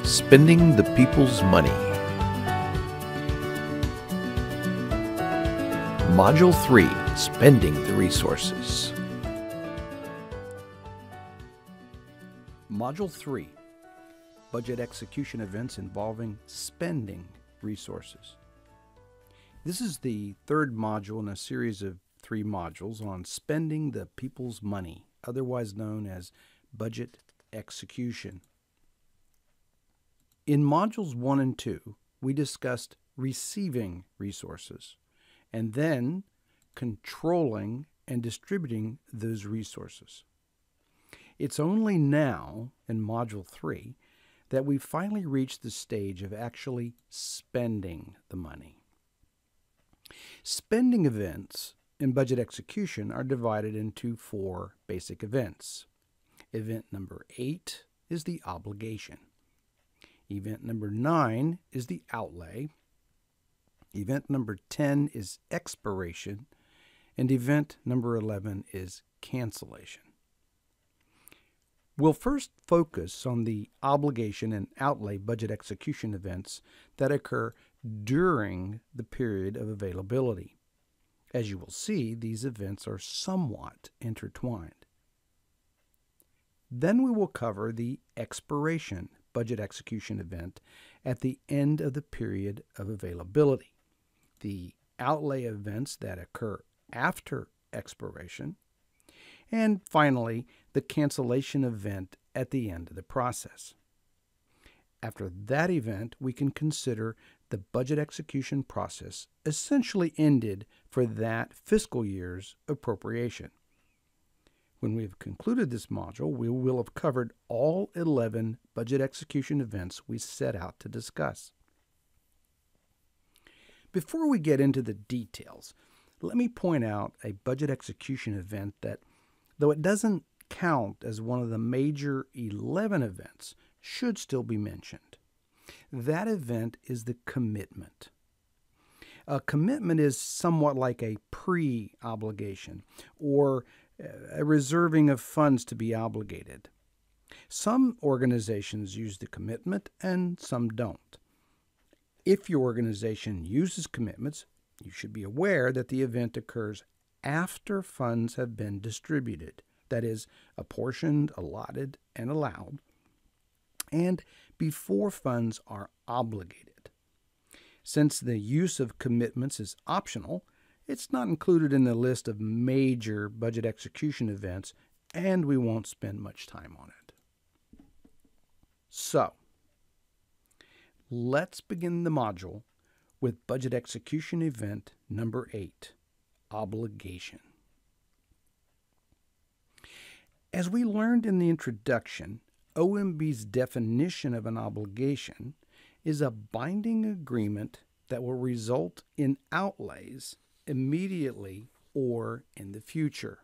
Spending the People's Money. Module 3, Spending the Resources. Module 3, Budget Execution Events Involving Spending Resources. This is the third module in a series of 3 modules on spending the people's money, otherwise known as budget execution. In modules 1 and 2, we discussed receiving resources and then controlling and distributing those resources. It's only now, in Module 3, that we finally reached the stage of actually spending the money. Spending events in budget execution are divided into 4 basic events. Event number 8 is the obligation. Event number 9 is the outlay. Event number 10 is expiration. And event number 11 is cancellation. We'll first focus on the obligation and outlay budget execution events that occur during the period of availability. As you will see, these events are somewhat intertwined. Then we will cover the expiration budget execution event at the end of the period of availability, the outlay events that occur after expiration, and finally, the cancellation event at the end of the process. After that event, we can consider the budget execution process essentially ended for that fiscal year's appropriation. When we have concluded this module, we will have covered all 11 budget execution events we set out to discuss. Before we get into the details, let me point out a budget execution event that, though it doesn't count as one of the major 11 events, should still be mentioned. That event is the commitment. A commitment is somewhat like a pre-obligation or a reserving of funds to be obligated. Some organizations use the commitment and some don't. If your organization uses commitments, you should be aware that the event occurs after funds have been distributed, that is, apportioned, allotted, and allowed, and before funds are obligated. Since the use of commitments is optional, it's not included in the list of major budget execution events, and we won't spend much time on it. So, let's begin the module with budget execution event number 8, obligation. As we learned in the introduction, OMB's definition of an obligation is a binding agreement that will result in outlays immediately or in the future.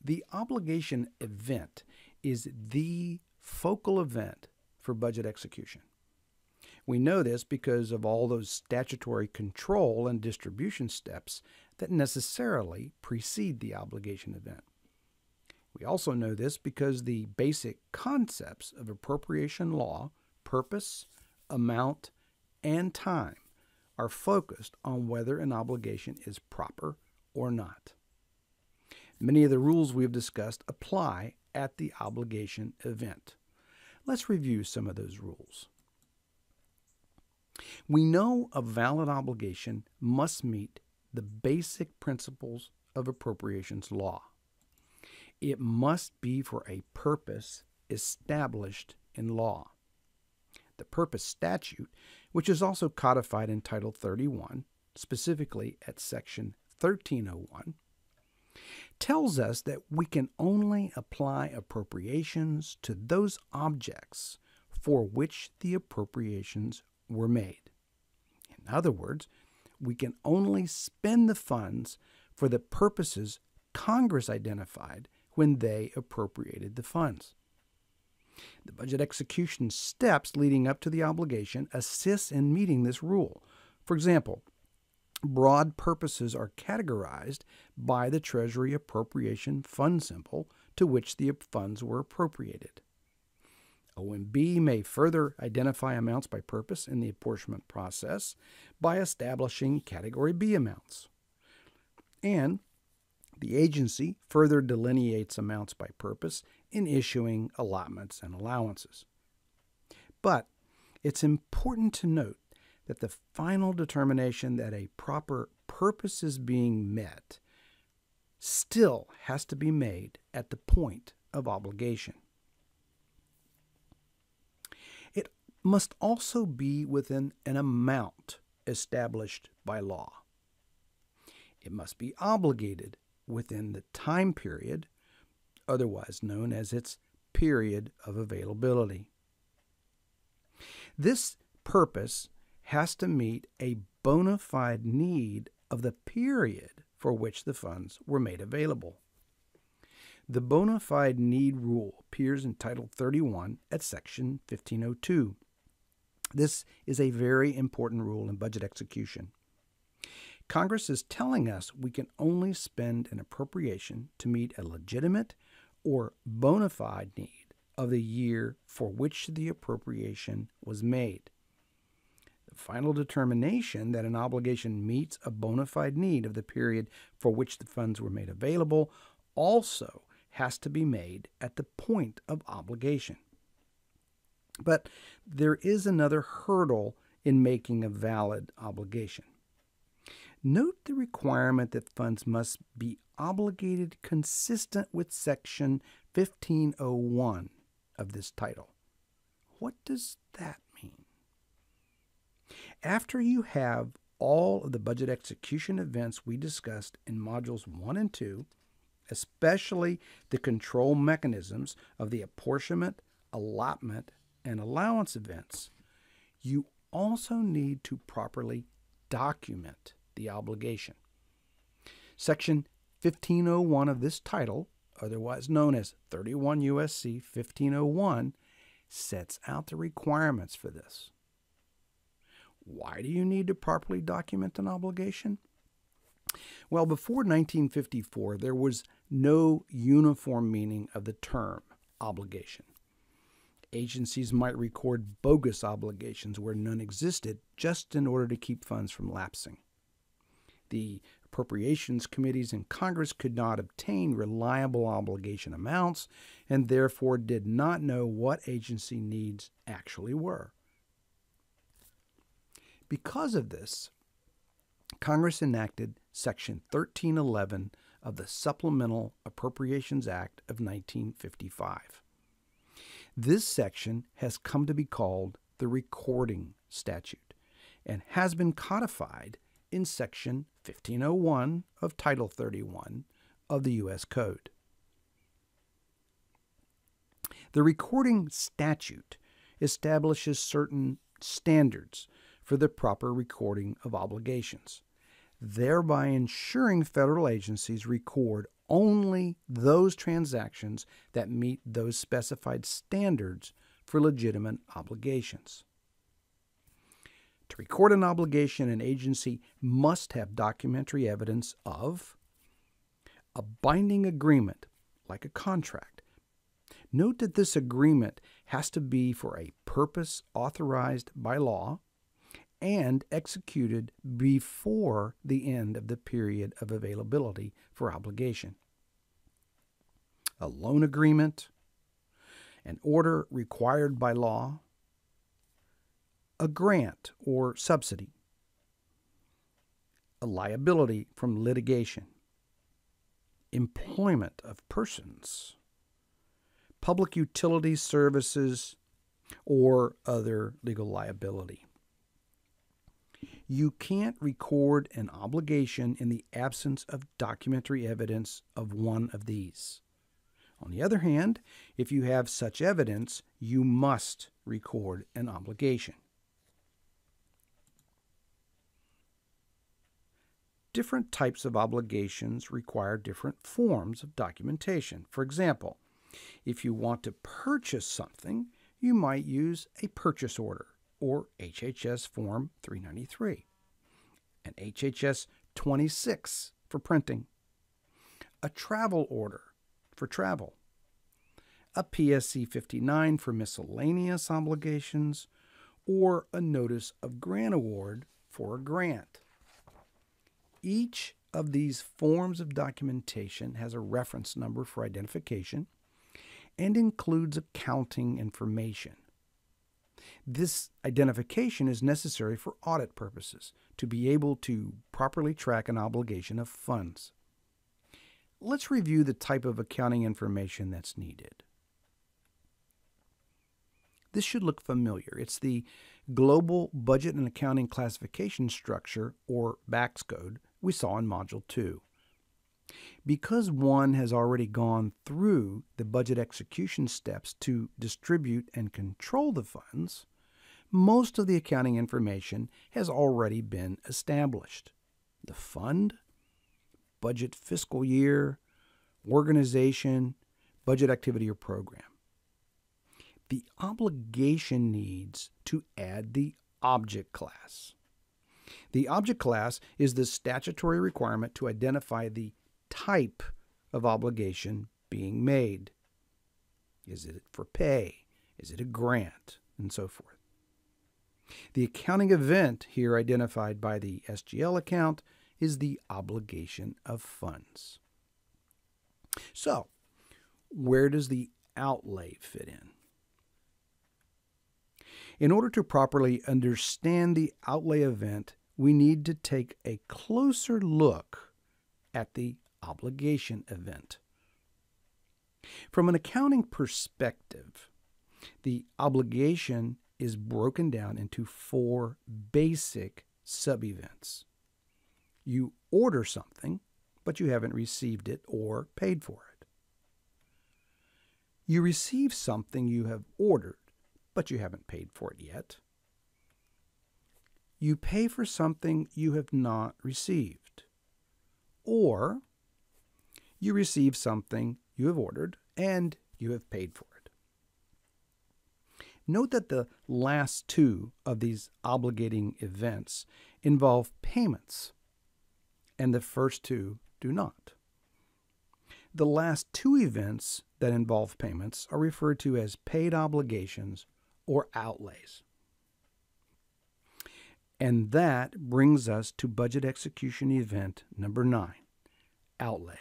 The obligation event is the focal event for budget execution. We know this because of all those statutory control and distribution steps that necessarily precede the obligation event. We also know this because the basic concepts of appropriation law, purpose, amount, and time are focused on whether an obligation is proper or not. Many of the rules we have discussed apply at the obligation event. Let's review some of those rules. We know a valid obligation must meet the basic principles of appropriations law. It must be for a purpose established in law. The purpose statute, which is also codified in Title 31, specifically at Section 1301, tells us that we can only apply appropriations to those objects for which the appropriations were made. In other words, we can only spend the funds for the purposes Congress identified when they appropriated the funds. The budget execution steps leading up to the obligation assist in meeting this rule. For example, broad purposes are categorized by the Treasury Appropriation Fund symbol to which the funds were appropriated. OMB may further identify amounts by purpose in the apportionment process by establishing Category B amounts. And the agency further delineates amounts by purpose in issuing allotments and allowances. But it's important to note that the final determination that a proper purpose is being met still has to be made at the point of obligation. It must also be within an amount established by law. It must be obligated within the time period, otherwise known as its period of availability. This purpose has to meet a bona fide need of the period for which the funds were made available. The bona fide need rule appears in Title 31 at Section 1502. This is a very important rule in budget execution. Congress is telling us we can only spend an appropriation to meet a legitimate or bona fide need of the year for which the appropriation was made. The final determination that an obligation meets a bona fide need of the period for which the funds were made available also has to be made at the point of obligation. But there is another hurdle in making a valid obligation. Note the requirement that funds must be obligated consistent with Section 1501 of this title. What does that mean? After you have all of the budget execution events we discussed in Modules 1 and 2, especially the control mechanisms of the apportionment, allotment, and allowance events, you also need to properly document the obligation. Section 1501 of this title, otherwise known as 31 U.S.C. 1501, sets out the requirements for this. Why do you need to properly document an obligation? Well, before 1954, there was no uniform meaning of the term obligation. Agencies might record bogus obligations where none existed just in order to keep funds from lapsing. The appropriations committees in Congress could not obtain reliable obligation amounts and therefore did not know what agency needs actually were. Because of this, Congress enacted Section 1311 of the Supplemental Appropriations Act of 1955. This section has come to be called the Recording Statute and has been codified in Section 1501 of Title 31 of the U.S. Code. The Recording Statute establishes certain standards for the proper recording of obligations, thereby ensuring federal agencies record only those transactions that meet those specified standards for legitimate obligations. To record an obligation, an agency must have documentary evidence of a binding agreement, like a contract. Note that this agreement has to be for a purpose authorized by law and executed before the end of the period of availability for obligation. A loan agreement, an order required by law, a grant or subsidy, a liability from litigation, employment of persons, public utility services, or other legal liability. You can't record an obligation in the absence of documentary evidence of one of these. On the other hand, if you have such evidence, you must record an obligation. Different types of obligations require different forms of documentation. For example, if you want to purchase something, you might use a purchase order, or HHS Form 393, an HHS 26 for printing, a travel order for travel, a PSC 59 for miscellaneous obligations, or a notice of grant award for a grant. Each of these forms of documentation has a reference number for identification and includes accounting information. This identification is necessary for audit purposes to be able to properly track an obligation of funds. Let's review the type of accounting information that's needed. This should look familiar. It's the Global Budget and Accounting Classification Structure, or BACS code, we saw in Module 2. Because one has already gone through the budget execution steps to distribute and control the funds, most of the accounting information has already been established. The fund, budget fiscal year, organization, budget activity or program. The obligation needs to add the object class. The object class is the statutory requirement to identify the type of obligation being made. Is it for pay? Is it a grant? And so forth. The accounting event here identified by the SGL account is the obligation of funds. So, where does the outlay fit in? In order to properly understand the outlay event, we need to take a closer look at the obligation event. From an accounting perspective, the obligation is broken down into 4 basic sub-events. You order something, but you haven't received it or paid for it. You receive something you have ordered, but you haven't paid for it yet. You pay for something you have not received. Or you receive something you have ordered and you have paid for it. Note that the last 2 of these obligating events involve payments, and the first 2 do not. The last 2 events that involve payments are referred to as paid obligations or outlays. And that brings us to budget execution event number 9, outlay.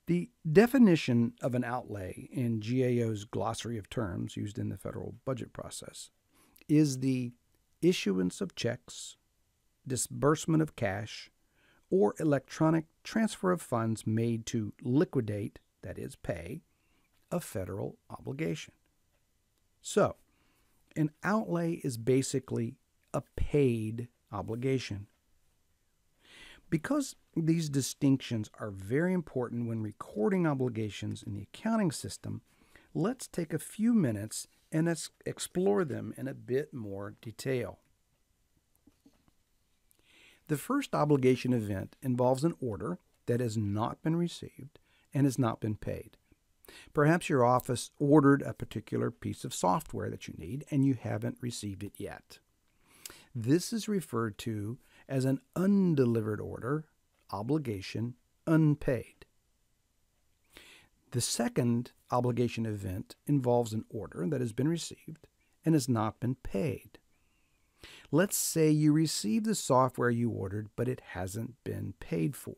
The definition of an outlay in GAO's glossary of terms used in the federal budget process is the issuance of checks, disbursement of cash, or electronic transfer of funds made to liquidate, that is, pay, a federal obligation. So, an outlay is basically a paid obligation. Because these distinctions are very important when recording obligations in the accounting system, let's take a few minutes and explore them in a bit more detail. The first obligation event involves an order that has not been received and has not been paid. Perhaps your office ordered a particular piece of software that you need and you haven't received it yet. This is referred to as an undelivered order, obligation, unpaid. The second obligation event involves an order that has been received and has not been paid. Let's say you received the software you ordered, but it hasn't been paid for.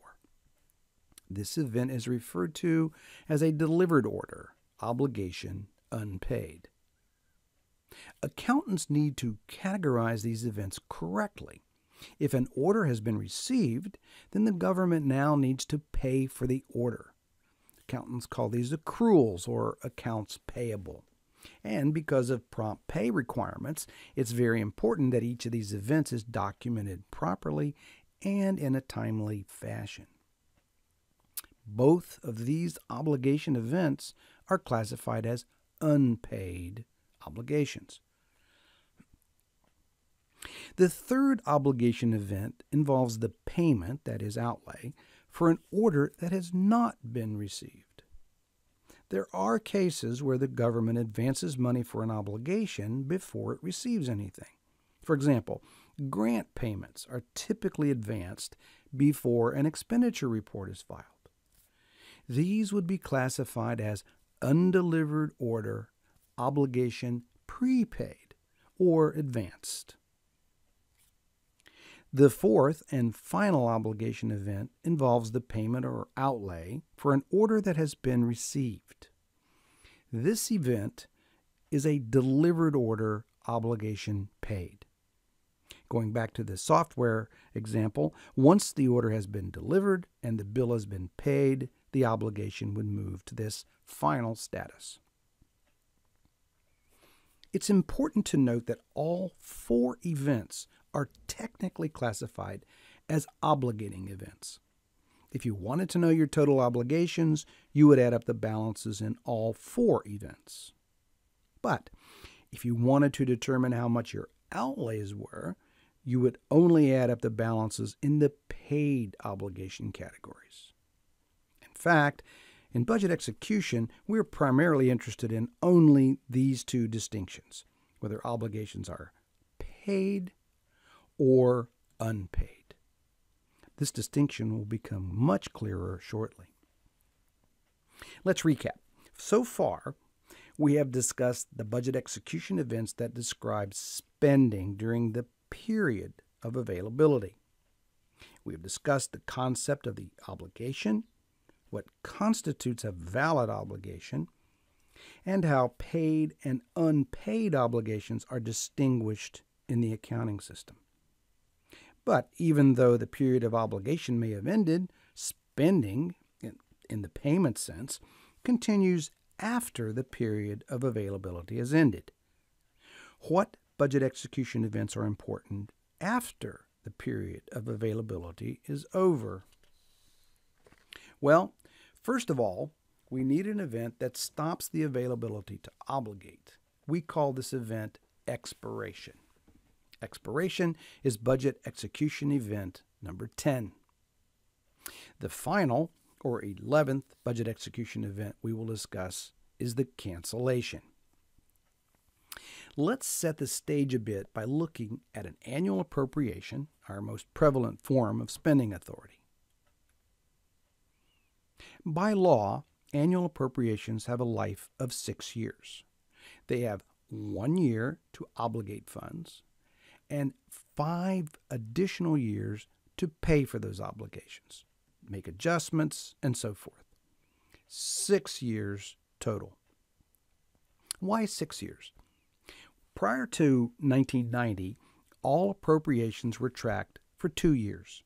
This event is referred to as a delivered order, obligation, unpaid. Accountants need to categorize these events correctly. If an order has been received, then the government now needs to pay for the order. Accountants call these accruals or accounts payable. And because of prompt pay requirements, it's very important that each of these events is documented properly and in a timely fashion. Both of these obligation events are classified as unpaid obligations. The third obligation event involves the payment, that is outlay, for an order that has not been received. There are cases where the government advances money for an obligation before it receives anything. For example, grant payments are typically advanced before an expenditure report is filed. These would be classified as undelivered order, obligation prepaid, or advanced. The fourth and final obligation event involves the payment or outlay for an order that has been received. This event is a delivered order, obligation paid. Going back to the software example, once the order has been delivered and the bill has been paid, the obligation would move to this final status. It's important to note that all four events are technically classified as obligating events. If you wanted to know your total obligations, you would add up the balances in all four events. But if you wanted to determine how much your outlays were, you would only add up the balances in the paid obligation categories. In fact, in budget execution, we're primarily interested in only these two distinctions, whether obligations are paid or unpaid. This distinction will become much clearer shortly. Let's recap. So far, we have discussed the budget execution events that describe spending during the period of availability. We have discussed the concept of the obligation, what constitutes a valid obligation, and how paid and unpaid obligations are distinguished in the accounting system. But even though the period of obligation may have ended, spending, in the payment sense, continues after the period of availability has ended. What budget execution events are important after the period of availability is over? Well, first of all, we need an event that stops the availability to obligate. We call this event expiration. Expiration is budget execution event number 10. The final, or 11th, budget execution event we will discuss is the cancellation. Let's set the stage a bit by looking at an annual appropriation, our most prevalent form of spending authority. By law, annual appropriations have a life of 6 years. They have 1 year to obligate funds and 5 additional years to pay for those obligations, make adjustments, and so forth. 6 years total. Why 6 years? Prior to 1990, all appropriations were tracked for 2 years,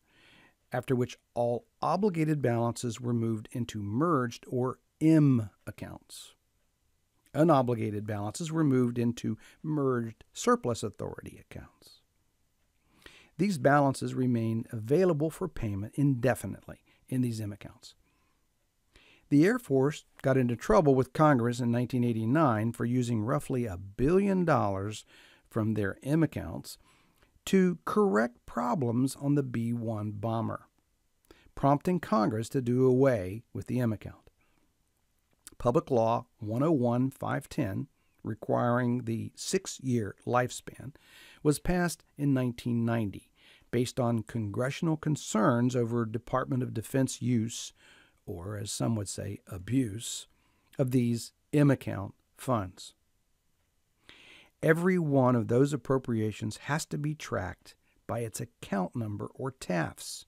after which all obligated balances were moved into merged or M accounts. Unobligated balances were moved into merged surplus authority accounts. These balances remain available for payment indefinitely in these M accounts. The Air Force got into trouble with Congress in 1989 for using roughly $1 billion from their M accounts to correct problems on the B-1 bomber, prompting Congress to do away with the M account. Public Law 101-510, requiring the 6-year lifespan, was passed in 1990 based on congressional concerns over Department of Defense use, or as some would say, abuse, of these M account funds. Every one of those appropriations has to be tracked by its account number, or TAFs,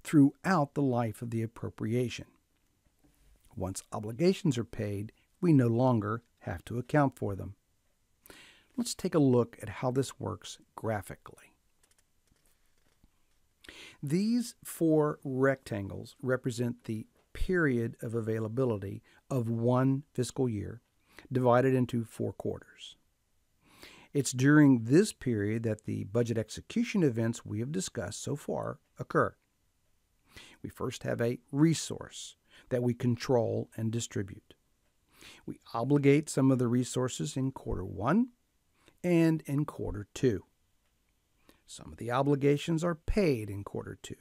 throughout the life of the appropriation. Once obligations are paid, we no longer have to account for them. Let's take a look at how this works graphically. These 4 rectangles represent the period of availability of 1 fiscal year divided into 4 quarters. It's during this period that the budget execution events we have discussed so far occur. We first have a resource that we control and distribute. We obligate some of the resources in quarter 1 and in quarter 2. Some of the obligations are paid in quarter 2.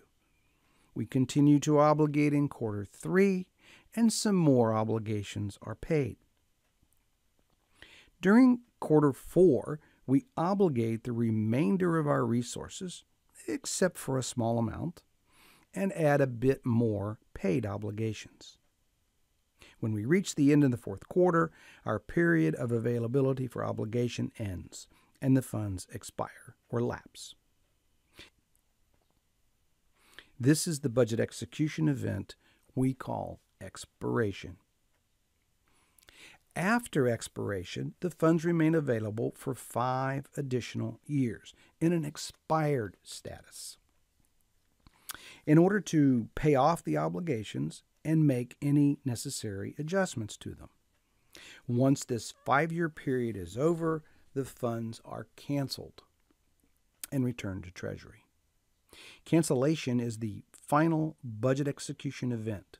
We continue to obligate in quarter 3, and some more obligations are paid. During quarter 4, we obligate the remainder of our resources, except for a small amount, and add a bit more paid obligations. When we reach the end of the fourth quarter, our period of availability for obligation ends, and the funds expire or lapse. This is the budget execution event we call expiration. After expiration, the funds remain available for 5 additional years in an expired status in order to pay off the obligations and make any necessary adjustments to them. Once this 5-year period is over, the funds are canceled and returned to Treasury. Cancellation is the final budget execution event.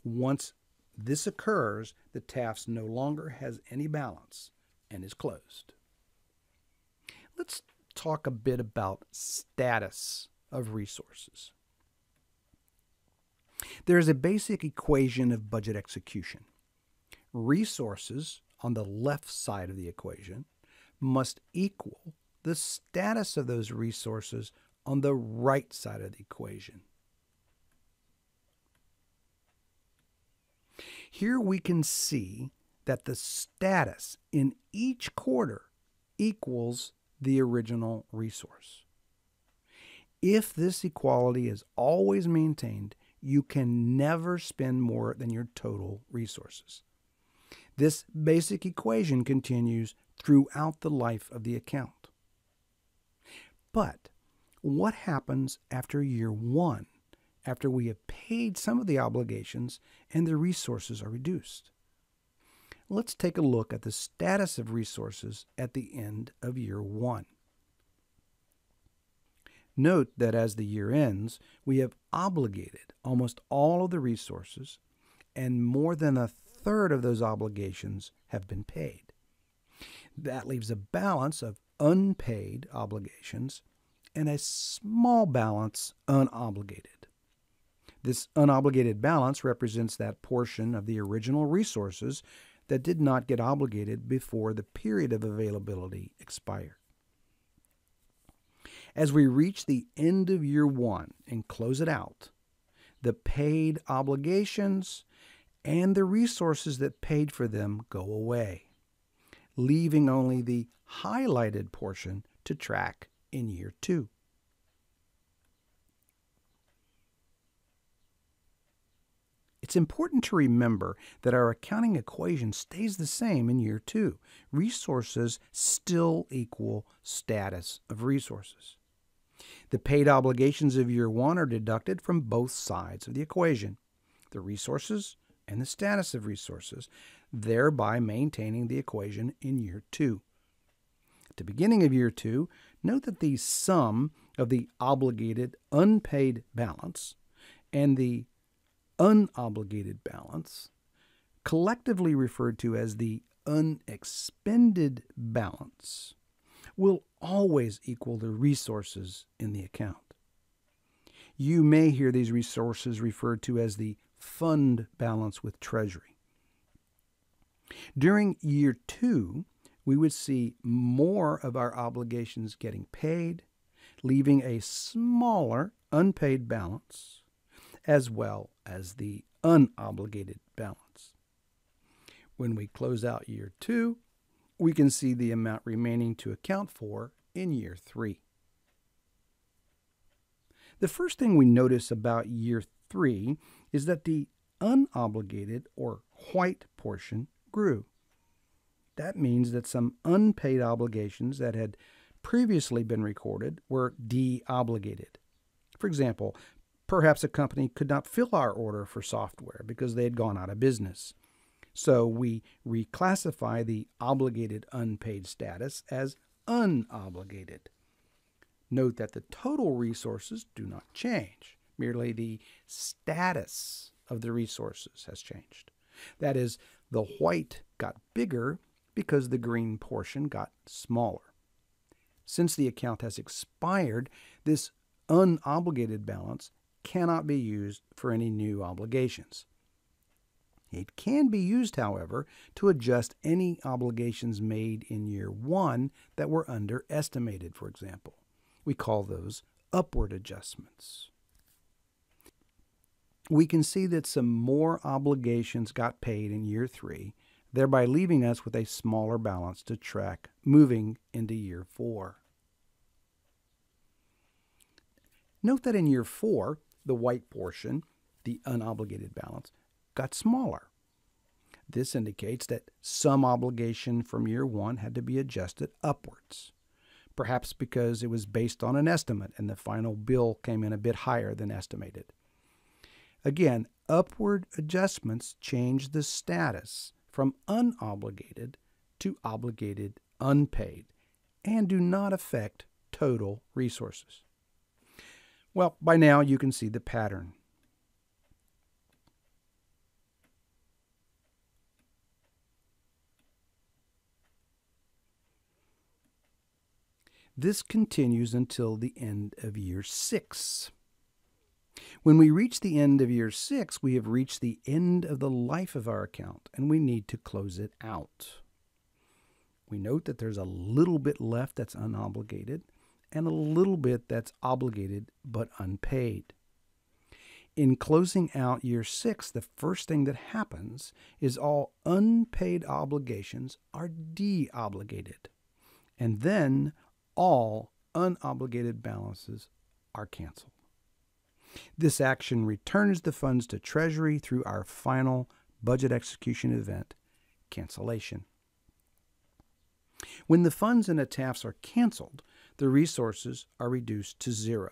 Once this occurs, the TAFS no longer has any balance and is closed. Let's talk a bit about status of resources. There is a basic equation of budget execution. Resources on the left side of the equation must equal the status of those resources on the right side of the equation. Here we can see that the status in each quarter equals the original resource. If this equality is always maintained, you can never spend more than your total resources. This basic equation continues throughout the life of the account. But what happens after year 1, after we have paid some of the obligations and the resources are reduced? Let's take a look at the status of resources at the end of year 1. Note that as the year ends, we have obligated almost all of the resources, and more than a third of those obligations have been paid. That leaves a balance of unpaid obligations and a small balance unobligated. This unobligated balance represents that portion of the original resources that did not get obligated before the period of availability expired. As we reach the end of year 1 and close it out, the paid obligations and the resources that paid for them go away, leaving only the highlighted portion to track in year 2. It's important to remember that our accounting equation stays the same in year 2. Resources still equal status of resources. The paid obligations of year 1 are deducted from both sides of the equation, the resources and the status of resources, thereby maintaining the equation in year 2. At the beginning of year 2, note that the sum of the obligated unpaid balance and the unobligated balance, collectively referred to as the unexpended balance, will always equal the resources in the account. You may hear these resources referred to as the fund balance with Treasury. During year 2, we would see more of our obligations getting paid, leaving a smaller unpaid balance, as well as the unobligated balance. When we close out year 2, we can see the amount remaining to account for in year 3. The first thing we notice about year 3 is that the unobligated or white portion grew. That means that some unpaid obligations that had previously been recorded were de-obligated. For example, perhaps a company could not fill our order for software because they had gone out of business. So we reclassify the obligated unpaid status as unobligated. Note that the total resources do not change. Merely the status of the resources has changed. That is, the white got bigger because the green portion got smaller. Since the account has expired, this unobligated balance cannot be used for any new obligations. It can be used, however, to adjust any obligations made in year 1 that were underestimated, for example. We call those upward adjustments. we can see that some more obligations got paid in year 3, thereby leaving us with a smaller balance to track moving into year 4. Note that in year 4, the white portion, the unobligated balance, got smaller. This indicates that some obligation from year 1 had to be adjusted upwards, perhaps because it was based on an estimate and the final bill came in a bit higher than estimated. Again, upward adjustments change the status from unobligated to obligated unpaid and do not affect total resources. Well, by now you can see the pattern. This continues until the end of year 6. When we reach the end of year 6, we have reached the end of the life of our account, and we need to close it out. We note that there's a little bit left that's unobligated, and a little bit that's obligated but unpaid. In closing out year 6, the first thing that happens is all unpaid obligations are de-obligated, and then all unobligated balances are canceled. This action returns the funds to Treasury through our final budget execution event, cancellation. When the funds in a TAFs are canceled, the resources are reduced to 0.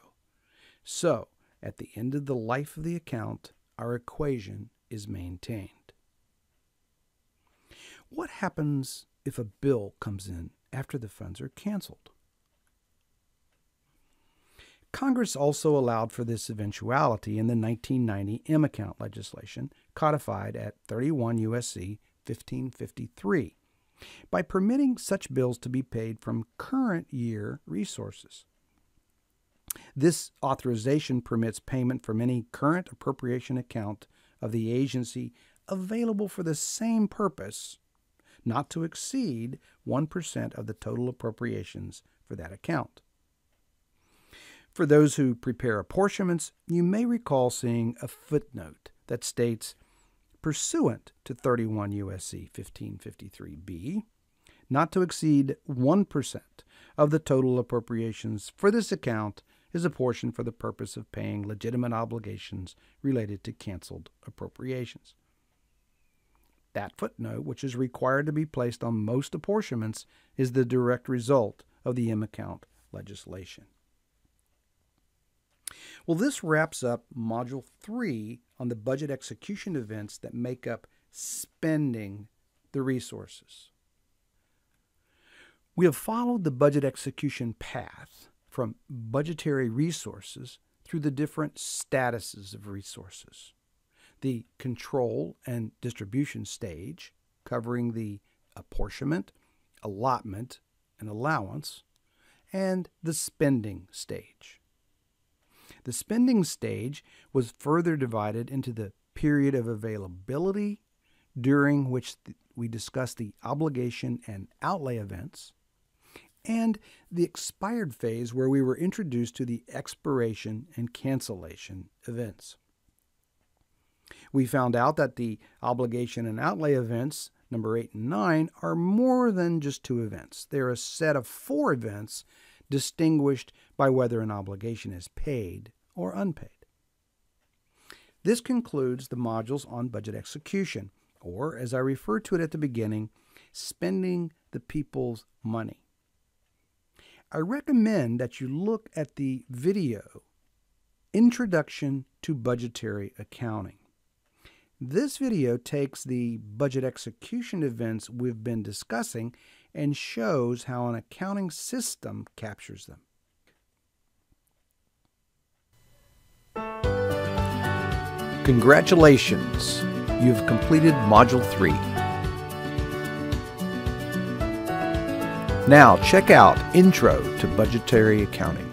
So, at the end of the life of the account, our equation is maintained. What happens if a bill comes in after the funds are canceled? Congress also allowed for this eventuality in the 1990 M-account legislation, codified at 31 U.S.C. 1553, by permitting such bills to be paid from current year resources. This authorization permits payment from any current appropriation account of the agency available for the same purpose, not to exceed 1% of the total appropriations for that account. For those who prepare apportionments, you may recall seeing a footnote that states, pursuant to 31 U.S.C. 1553b, not to exceed 1% of the total appropriations for this account is apportioned for the purpose of paying legitimate obligations related to canceled appropriations. That footnote, which is required to be placed on most apportionments, is the direct result of the M-account legislation. Well, this wraps up Module 3 on the budget execution events that make up spending the resources. We have followed the budget execution path from budgetary resources through the different statuses of resources. The control and distribution stage, covering the apportionment, allotment, and allowance, and the spending stage. The spending stage was further divided into the period of availability, during which we discussed the obligation and outlay events, and the expired phase, where we were introduced to the expiration and cancellation events. We found out that the obligation and outlay events, number 8 and 9, are more than just 2 events. They're a set of 4 events distinguished by whether an obligation is paid or unpaid. This concludes the modules on budget execution, or, as I referred to it at the beginning, spending the people's money. I recommend that you look at the video, Introduction to Budgetary Accounting. This video takes the budget execution events we've been discussing and shows how an accounting system captures them. Congratulations! You've completed Module 3. Now check out Intro to Budgetary Accounting.